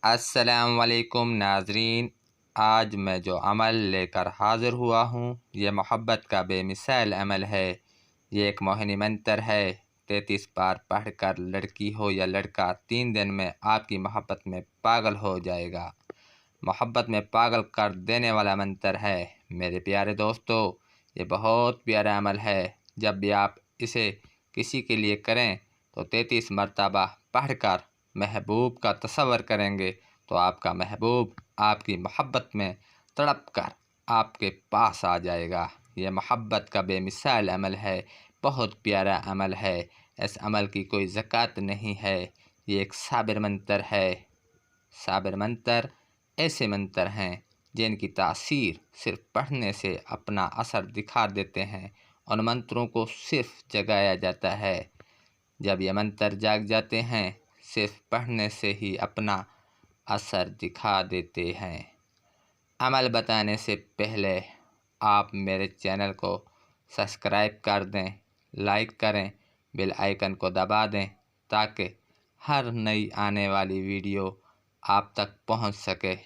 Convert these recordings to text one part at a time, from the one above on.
अस्सलाम वालेकुम नाज़रीन। आज मैं जो अमल लेकर हाज़िर हुआ हूँ ये मोहब्बत का बेमिसाल अमल है। ये एक मोहिनी मंतर है। 33 बार पढ़कर लड़की हो या लड़का 3 दिन में आपकी मोहब्बत में पागल हो जाएगा। मोहब्बत में पागल कर देने वाला मंतर है। मेरे प्यारे दोस्तों, ये बहुत प्यारा अमल है। जब भी आप इसे किसी के लिए करें तो 33 मरतबा पढ़कर महबूब का तसव्वुर करेंगे तो आपका महबूब आपकी मोहब्बत में तड़प कर आपके पास आ जाएगा। यह मोहब्बत का बेमिसाल अमल है, बहुत प्यारा अमल है। इस अमल की कोई ज़कात नहीं है। ये एक साबिर मंतर है। साबिर मंतर ऐसे मंतर हैं जिनकी तासीर सिर्फ पढ़ने से अपना असर दिखा देते हैं। उन मंत्रों को सिर्फ जगाया जाता है। जब ये मंत्र जाग जाते हैं सिर्फ पढ़ने से ही अपना असर दिखा देते हैं। अमल बताने से पहले आप मेरे चैनल को सब्सक्राइब कर दें, लाइक करें, बेल आइकन को दबा दें ताकि हर नई आने वाली वीडियो आप तक पहुंच सके।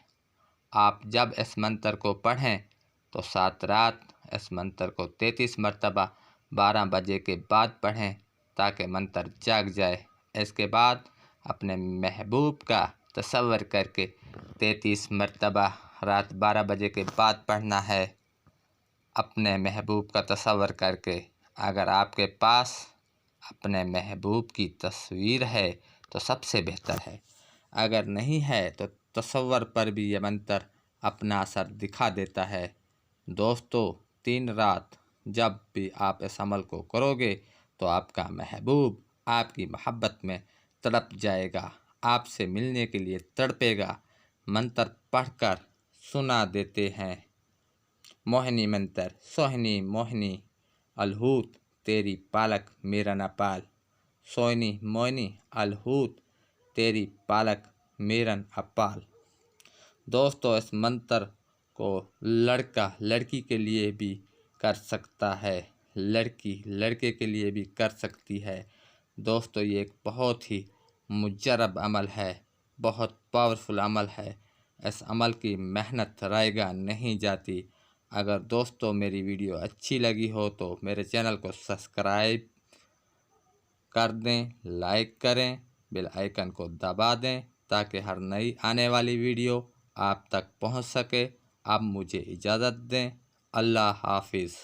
आप जब इस मंत्र को पढ़ें तो सात रात इस मंत्र को 33 मरतबा 12 बजे के बाद पढ़ें ताकि मंत्र जाग जाए। इसके बाद अपने महबूब का तसव्वुर करके 33 मरतबा रात 12 बजे के बाद पढ़ना है। अपने महबूब का तसव्वुर करके अगर आपके पास अपने महबूब की तस्वीर है तो सबसे बेहतर है। अगर नहीं है तो तसव्वुर पर भी ये मंत्र अपना असर दिखा देता है। दोस्तों, 3 रात जब भी आप इस अमल को करोगे तो आपका महबूब आपकी मोहब्बत में तड़प जाएगा, आपसे मिलने के लिए तड़पेगा। मंत्र पढ़कर सुना देते हैं। मोहिनी मंत्र। सोहिनी मोहिनी अलहूत तेरी पालक मेरा न पाल। सोहिनी मोहिनी अलहूत तेरी पालक मेरा न अपाल। दोस्तों, इस मंत्र को लड़का लड़की के लिए भी कर सकता है, लड़की लड़के के लिए भी कर सकती है। दोस्तों, ये एक बहुत ही मुजर्रब अमल है, बहुत पावरफुल अमल है। इस अमल की मेहनत रायगा नहीं जाती। अगर दोस्तों मेरी वीडियो अच्छी लगी हो तो मेरे चैनल को सब्सक्राइब कर दें, लाइक करें, बेल आइकन को दबा दें ताकि हर नई आने वाली वीडियो आप तक पहुंच सके। अब मुझे इजाज़त दें। अल्लाह हाफिज़।